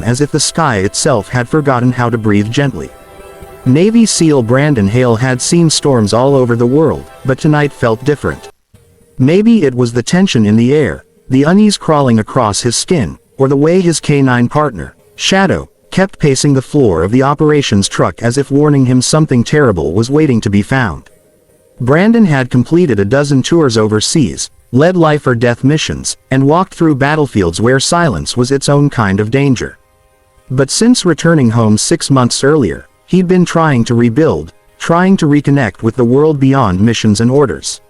as if the sky itself had forgotten how to breathe gently. Navy SEAL Brandon Hale had seen storms all over the world, but tonight felt different. Maybe it was the tension in the air, the unease crawling across his skin, or the way his canine partner, Shadow, kept pacing the floor of the operations truck as if warning him something terrible was waiting to be found. Brandon had completed a dozen tours overseas, led life-or-death missions, and walked through battlefields where silence was its own kind of danger. But since returning home 6 months earlier, he'd been trying to rebuild, trying to reconnect with the world beyond missions and orders.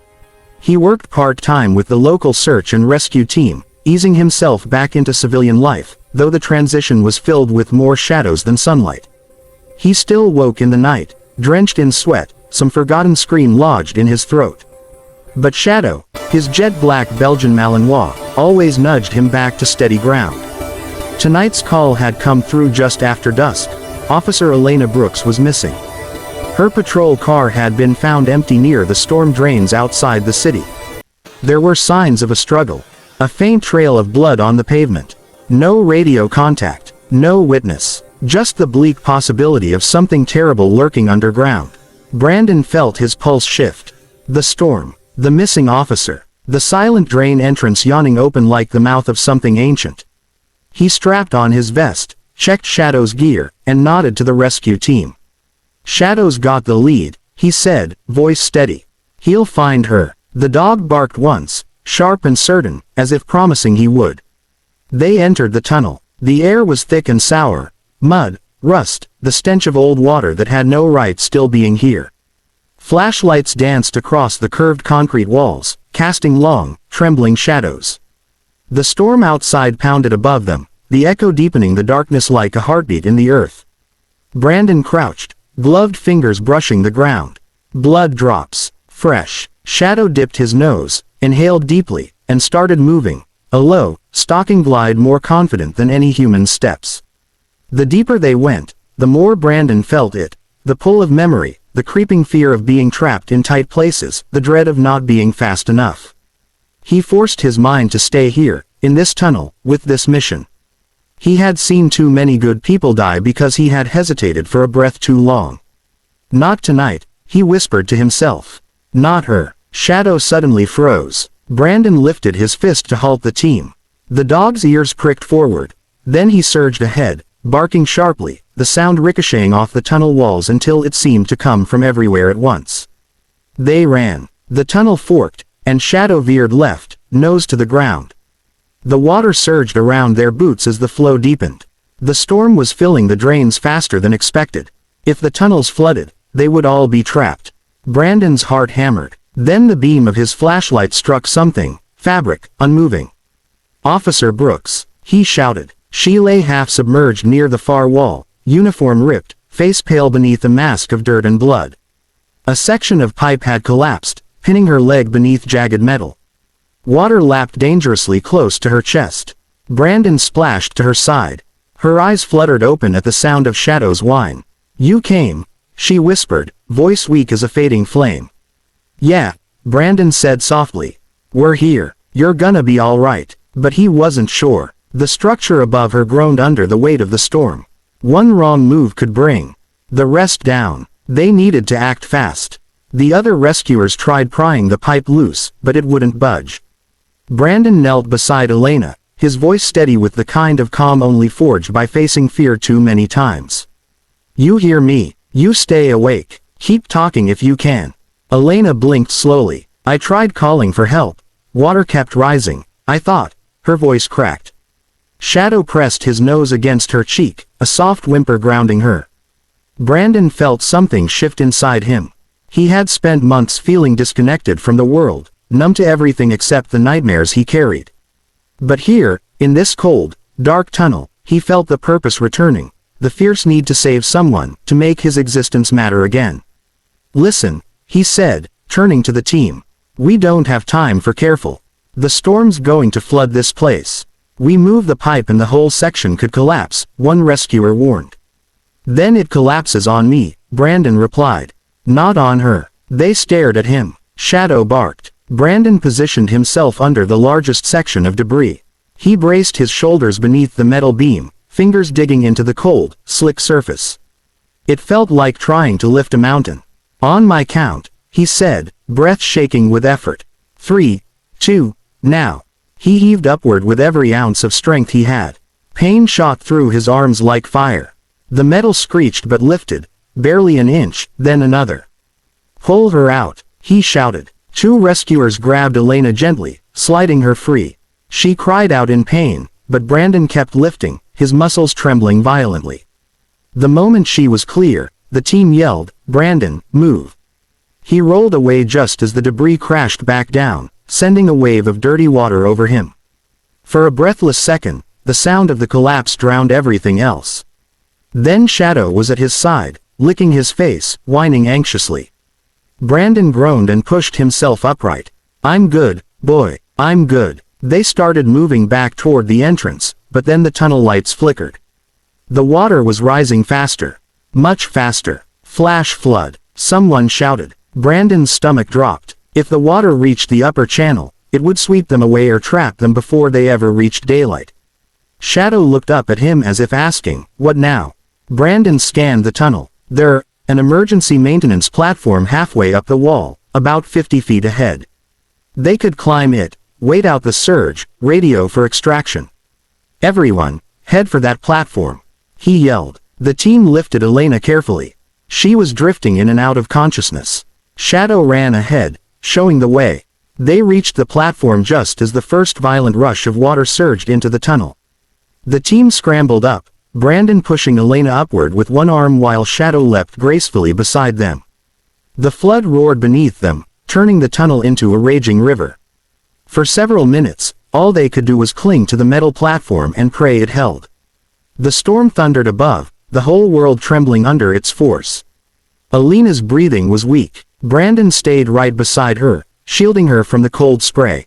He worked part-time with the local search and rescue team, easing himself back into civilian life, though the transition was filled with more shadows than sunlight. He still woke in the night, drenched in sweat, some forgotten scream lodged in his throat. But Shadow, his jet-black Belgian Malinois, always nudged him back to steady ground. Tonight's call had come through just after dusk. Officer Elena Brooks was missing. Her patrol car had been found empty near the storm drains outside the city. There were signs of a struggle, a faint trail of blood on the pavement. No radio contact, no witness, just the bleak possibility of something terrible lurking underground. Brandon felt his pulse shift. The storm, the missing officer, the silent drain entrance yawning open like the mouth of something ancient. He strapped on his vest, checked Shadow's gear, and nodded to the rescue team. "Shadow's got the lead," he said, voice steady. "He'll find her." The dog barked once, sharp and certain, as if promising he would. They entered the tunnel. The air was thick and sour. Mud, rust, the stench of old water that had no right still being here. Flashlights danced across the curved concrete walls, casting long, trembling shadows. The storm outside pounded above them, the echo deepening the darkness like a heartbeat in the earth. Brandon crouched, gloved fingers brushing the ground. Blood drops, fresh. Shadow dipped his nose, inhaled deeply, and started moving, a low, stalking glide more confident than any human's steps. The deeper they went, the more Brandon felt it, the pull of memory, the creeping fear of being trapped in tight places, the dread of not being fast enough. He forced his mind to stay here, in this tunnel, with this mission. He had seen too many good people die because he had hesitated for a breath too long. Not tonight, he whispered to himself. Not her. Shadow suddenly froze. Brandon lifted his fist to halt the team. The dog's ears pricked forward. Then he surged ahead, barking sharply, the sound ricocheting off the tunnel walls until it seemed to come from everywhere at once. They ran. The tunnel forked, and Shadow veered left, nose to the ground. The water surged around their boots as the flow deepened. The storm was filling the drains faster than expected. If the tunnels flooded, they would all be trapped. Brandon's heart hammered. Then the beam of his flashlight struck something, fabric, unmoving. "Officer Brooks," he shouted. She lay half submerged near the far wall, uniform ripped, face pale beneath a mask of dirt and blood. A section of pipe had collapsed, pinning her leg beneath jagged metal. Water lapped dangerously close to her chest. Brandon splashed to her side. Her eyes fluttered open at the sound of Shadow's whine. "You came," she whispered, voice weak as a fading flame. "Yeah," Brandon said softly. "We're here. You're gonna be all right." But he wasn't sure. The structure above her groaned under the weight of the storm. One wrong move could bring the rest down. They needed to act fast. The other rescuers tried prying the pipe loose, but it wouldn't budge. Brandon knelt beside Elena, his voice steady with the kind of calm only forged by facing fear too many times. "You hear me. You stay awake. Keep talking if you can." Elena blinked slowly. "I tried calling for help. Water kept rising. I thought." Her voice cracked. Shadow pressed his nose against her cheek, a soft whimper grounding her. Brandon felt something shift inside him. He had spent months feeling disconnected from the world, numb to everything except the nightmares he carried. But here, in this cold, dark tunnel, he felt the purpose returning, the fierce need to save someone, to make his existence matter again. "Listen," he said, turning to the team. "We don't have time for careful. The storm's going to flood this place. We move the pipe and the whole section could collapse," one rescuer warned. "Then it collapses on me," Brandon replied. "Not on her." They stared at him. Shadow barked. Brandon positioned himself under the largest section of debris. He braced his shoulders beneath the metal beam, fingers digging into the cold, slick surface. It felt like trying to lift a mountain. "On my count," he said, breath shaking with effort. 3, 2, now. He heaved upward with every ounce of strength he had. Pain shot through his arms like fire. The metal screeched but lifted, barely an inch, then another. "Pull her out," he shouted. 2 rescuers grabbed Elena gently, sliding her free. She cried out in pain, but Brandon kept lifting, his muscles trembling violently. The moment she was clear, the team yelled, "Brandon, move." He rolled away just as the debris crashed back down, sending a wave of dirty water over him. For a breathless second, the sound of the collapse drowned everything else. Then Shadow was at his side, licking his face, whining anxiously. Brandon groaned and pushed himself upright. "I'm good, boy, I'm good." They started moving back toward the entrance, but then the tunnel lights flickered. The water was rising faster. Much faster. Flash flood. Someone shouted. Brandon's stomach dropped. If the water reached the upper channel, it would sweep them away or trap them before they ever reached daylight. Shadow looked up at him as if asking, "What now?" Brandon scanned the tunnel. There, an emergency maintenance platform halfway up the wall, about 50 feet ahead. They could climb it, wait out the surge, radio for extraction. "Everyone, head for that platform," he yelled. The team lifted Elena carefully. She was drifting in and out of consciousness. Shadow ran ahead, showing the way. They reached the platform just as the first violent rush of water surged into the tunnel. The team scrambled up, Brandon pushing Elena upward with one arm while Shadow leapt gracefully beside them. The flood roared beneath them, turning the tunnel into a raging river. For several minutes, all they could do was cling to the metal platform and pray it held. The storm thundered above, the whole world trembling under its force. Elena's breathing was weak. Brandon stayed right beside her, shielding her from the cold spray.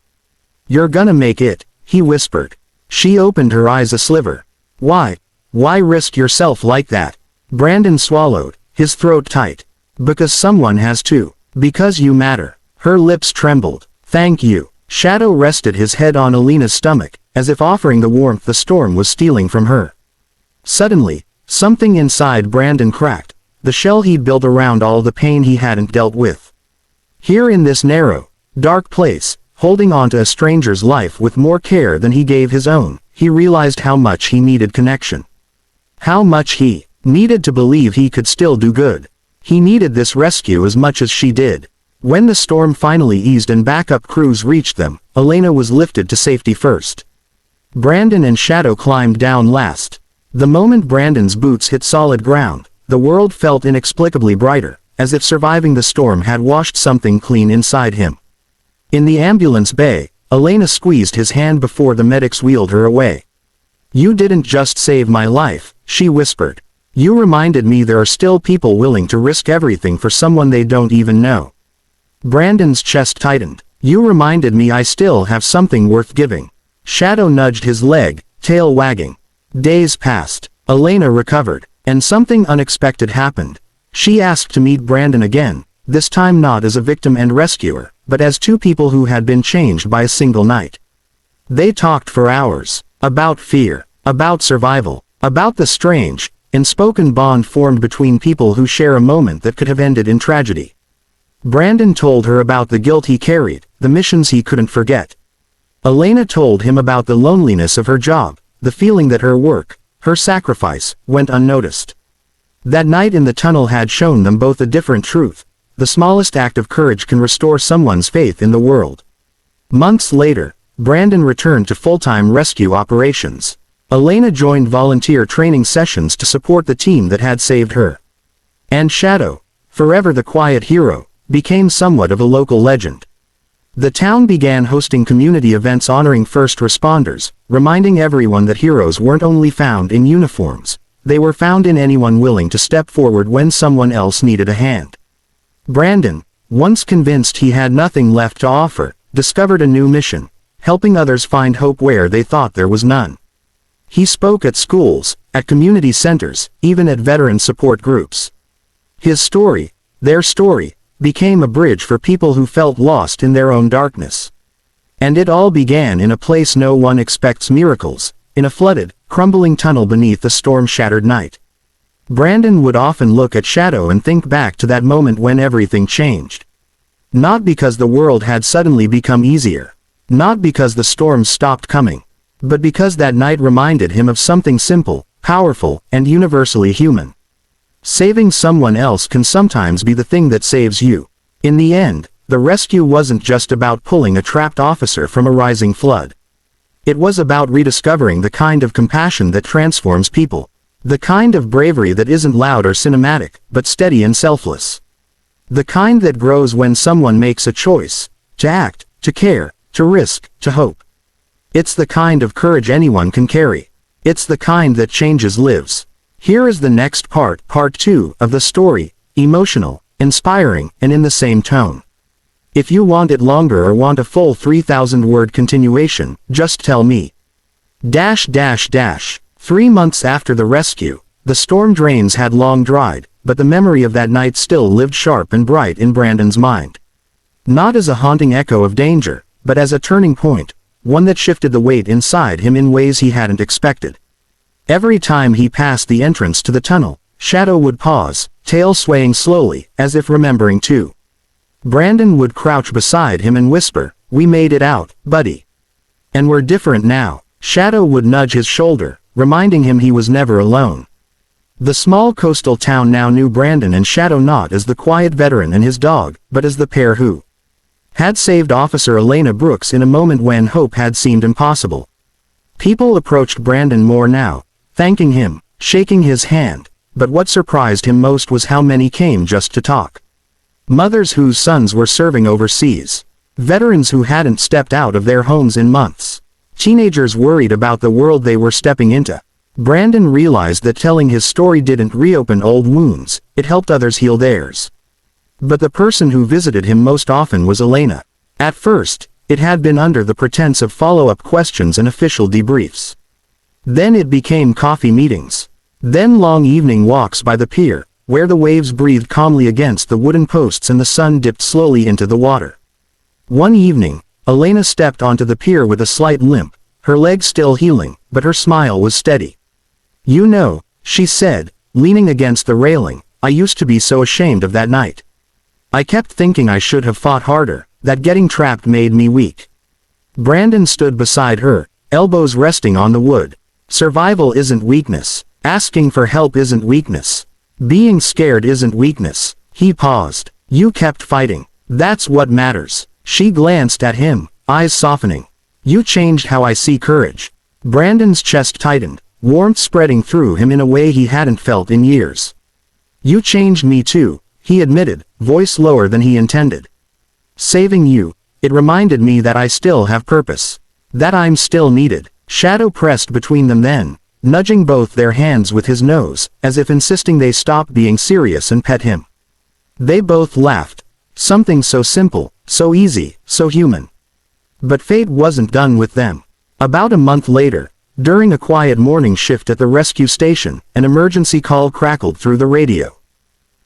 "You're gonna make it," he whispered. She opened her eyes a sliver. Why risk yourself like that?" Brandon swallowed, his throat tight. "Because someone has to. Because you matter." Her lips trembled. "Thank you." Shadow rested his head on Elena's stomach, as if offering the warmth the storm was stealing from her. Suddenly, something inside Brandon cracked, the shell he'd built around all the pain he hadn't dealt with. Here in this narrow, dark place, holding on to a stranger's life with more care than he gave his own, he realized how much he needed connection. How much he needed to believe he could still do good. He needed this rescue as much as she did. When the storm finally eased and backup crews reached them, Elena was lifted to safety first. Brandon and Shadow climbed down last. The moment Brandon's boots hit solid ground, the world felt inexplicably brighter, as if surviving the storm had washed something clean inside him. In the ambulance bay, Elena squeezed his hand before the medics wheeled her away. "You didn't just save my life," she whispered. "You reminded me there are still people willing to risk everything for someone they don't even know." Brandon's chest tightened. "You reminded me I still have something worth giving." Shadow nudged his leg, tail wagging. Days passed. Elena recovered, and something unexpected happened. She asked to meet Brandon again, this time not as a victim and rescuer, but as two people who had been changed by a single night. They talked for hours. About fear. About survival. About the strange, unspoken bond formed between people who share a moment that could have ended in tragedy. Brandon told her about the guilt he carried, the missions he couldn't forget. Elena told him about the loneliness of her job, the feeling that her work, her sacrifice, went unnoticed. That night in the tunnel had shown them both a different truth. The smallest act of courage can restore someone's faith in the world. Months later, Brandon returned to full-time rescue operations. Elena joined volunteer training sessions to support the team that had saved her. And Shadow, forever the quiet hero, became somewhat of a local legend. The town began hosting community events honoring first responders, reminding everyone that heroes weren't only found in uniforms, they were found in anyone willing to step forward when someone else needed a hand. Brandon, once convinced he had nothing left to offer, discovered a new mission, helping others find hope where they thought there was none. He spoke at schools, at community centers, even at veteran support groups. His story, their story, became a bridge for people who felt lost in their own darkness. And it all began in a place no one expects miracles, in a flooded, crumbling tunnel beneath the storm-shattered night. Brandon would often look at Shadow and think back to that moment when everything changed. Not because the world had suddenly become easier. Not because the storms stopped coming. But because that night reminded him of something simple, powerful, and universally human. Saving someone else can sometimes be the thing that saves you. In the end, the rescue wasn't just about pulling a trapped officer from a rising flood. It was about rediscovering the kind of compassion that transforms people. The kind of bravery that isn't loud or cinematic, but steady and selfless. The kind that grows when someone makes a choice, to act, to care, to risk, to hope. It's the kind of courage anyone can carry. It's the kind that changes lives. Here is the next part 2 of the story, emotional, inspiring, and in the same tone. If you want it longer or want a full 3,000-word continuation, just tell me. 3 months after the rescue, the storm drains had long dried, but the memory of that night still lived sharp and bright in Brandon's mind. Not as a haunting echo of danger, but as a turning point, one that shifted the weight inside him in ways he hadn't expected. Every time he passed the entrance to the tunnel, Shadow would pause, tail swaying slowly, as if remembering too. Brandon would crouch beside him and whisper, "We made it out, buddy. And we're different now." Shadow would nudge his shoulder, reminding him he was never alone. The small coastal town now knew Brandon and Shadow not as the quiet veteran and his dog, but as the pair who had saved Officer Elena Brooks in a moment when hope had seemed impossible. People approached Brandon more now, thanking him, shaking his hand, but what surprised him most was how many came just to talk. Mothers whose sons were serving overseas. Veterans who hadn't stepped out of their homes in months. Teenagers worried about the world they were stepping into. Brandon realized that telling his story didn't reopen old wounds, it helped others heal theirs. But the person who visited him most often was Elena. At first, it had been under the pretense of follow-up questions and official debriefs. Then it became coffee meetings. Then long evening walks by the pier, where the waves breathed calmly against the wooden posts and the sun dipped slowly into the water. One evening, Elena stepped onto the pier with a slight limp, her legs still healing, but her smile was steady. "You know," she said, leaning against the railing, "I used to be so ashamed of that night. I kept thinking I should have fought harder, that getting trapped made me weak." Brandon stood beside her, elbows resting on the wood. Survival isn't weakness. Asking for help isn't weakness. Being scared isn't weakness. He paused. "You kept fighting. That's what matters." She glanced at him, eyes softening. "You changed how I see courage." Brandon's chest tightened, warmth spreading through him in a way he hadn't felt in years. "You changed me too," he admitted, voice lower than he intended. "Saving you, it reminded me that I still have purpose. That I'm still needed." Shadow pressed between them then, nudging both their hands with his nose, as if insisting they stop being serious and pet him. They both laughed. Something so simple, so easy, so human. But fate wasn't done with them. About a month later, during a quiet morning shift at the rescue station, an emergency call crackled through the radio.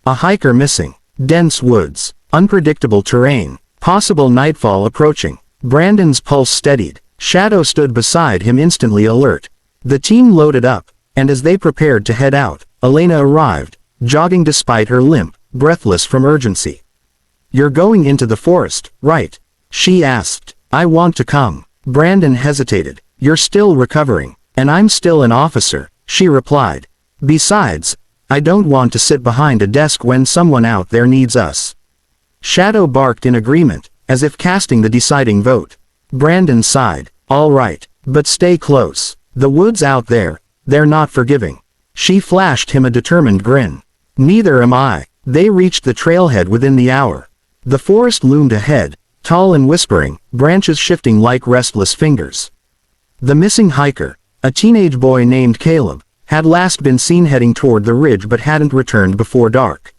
A hiker missing. Dense woods. Unpredictable terrain. Possible nightfall approaching. Brandon's pulse steadied. Shadow stood beside him, instantly alert. The team loaded up, and as they prepared to head out, Elena arrived, jogging despite her limp, breathless from urgency. "You're going into the forest, right?" she asked. "I want to come." Brandon hesitated. "You're still recovering, and I'm still an officer," she replied. "Besides, I don't want to sit behind a desk when someone out there needs us." Shadow barked in agreement, as if casting the deciding vote. Brandon sighed. "All right, but stay close. The woods out there, they're not forgiving." She flashed him a determined grin. "Neither am I." They reached the trailhead within the hour. The forest loomed ahead, tall and whispering, branches shifting like restless fingers. The missing hiker, a teenage boy named Caleb, had last been seen heading toward the ridge but hadn't returned before dark.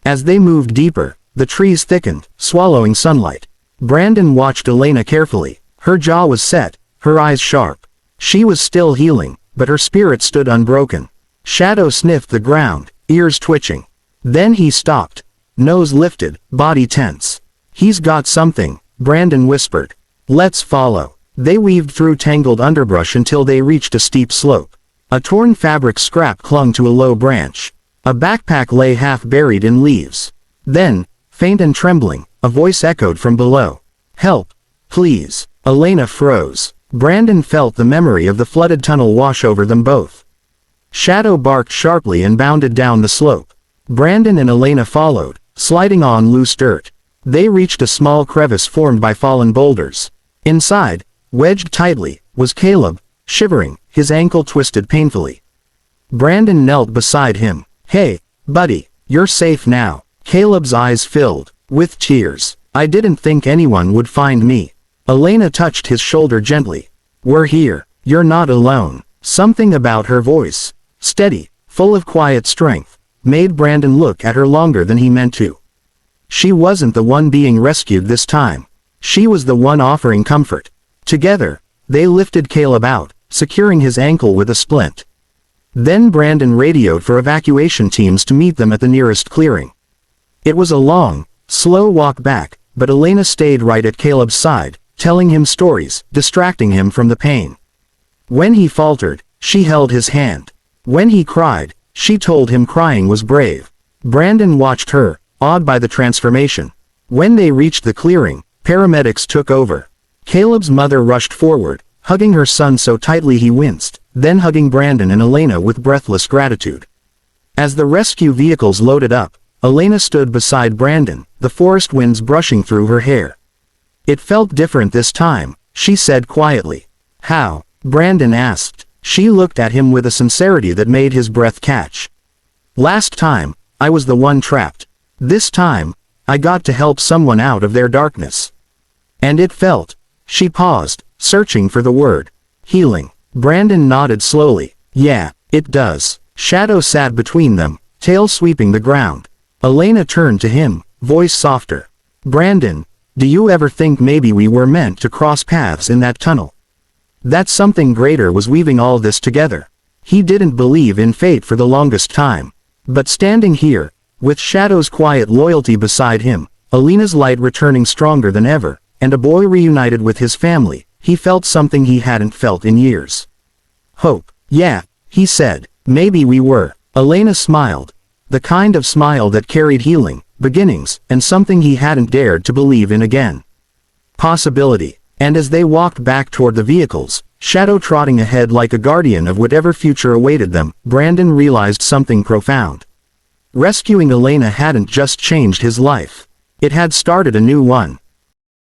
As they moved deeper, the trees thickened, swallowing sunlight. Brandon watched Elena carefully. Her jaw was set, her eyes sharp. She was still healing, but her spirit stood unbroken. Shadow sniffed the ground, ears twitching. Then he stopped. Nose lifted, body tense. "He's got something," Brandon whispered. "Let's follow." They weaved through tangled underbrush until they reached a steep slope. A torn fabric scrap clung to a low branch. A backpack lay half buried in leaves. Then, faint and trembling, a voice echoed from below. "Help, please." Elena froze. Brandon felt the memory of the flooded tunnel wash over them both. Shadow barked sharply and bounded down the slope. Brandon and Elena followed, sliding on loose dirt. They reached a small crevice formed by fallen boulders. Inside, wedged tightly, was Caleb, shivering, his ankle twisted painfully. Brandon knelt beside him. "Hey, buddy, you're safe now." Caleb's eyes filled with tears. "I didn't think anyone would find me." Elena touched his shoulder gently. "We're here. You're not alone." Something about her voice, steady, full of quiet strength, made Brandon look at her longer than he meant to. She wasn't the one being rescued this time. She was the one offering comfort. Together, they lifted Caleb out, securing his ankle with a splint. Then Brandon radioed for evacuation teams to meet them at the nearest clearing. It was a long, slow walk back, but Elena stayed right at Caleb's side, telling him stories, distracting him from the pain. When he faltered, she held his hand. When he cried, she told him crying was brave. Brandon watched her, awed by the transformation. When they reached the clearing, paramedics took over. Caleb's mother rushed forward, hugging her son so tightly he winced, then hugging Brandon and Elena with breathless gratitude. As the rescue vehicles loaded up, Elena stood beside Brandon, the forest winds brushing through her hair. "It felt different this time," she said quietly. "How?" Brandon asked. She looked at him with a sincerity that made his breath catch. "Last time, I was the one trapped. This time, I got to help someone out of their darkness. And it felt..." She paused, searching for the word. "Healing." Brandon nodded slowly. "Yeah, it does." Shadow sat between them, tail sweeping the ground. Elena turned to him, voice softer. "Brandon, do you ever think maybe we were meant to cross paths in that tunnel? That something greater was weaving all this together?" He didn't believe in fate for the longest time. But standing here, with Shadow's quiet loyalty beside him, Elena's light returning stronger than ever, and a boy reunited with his family, he felt something he hadn't felt in years. "Hope." "Yeah," he said, "maybe we were." Elena smiled. The kind of smile that carried healing, beginnings, and something he hadn't dared to believe in again. Possibility. And as they walked back toward the vehicles, Shadow trotting ahead like a guardian of whatever future awaited them, Brandon realized something profound. Rescuing Elena hadn't just changed his life. It had started a new one.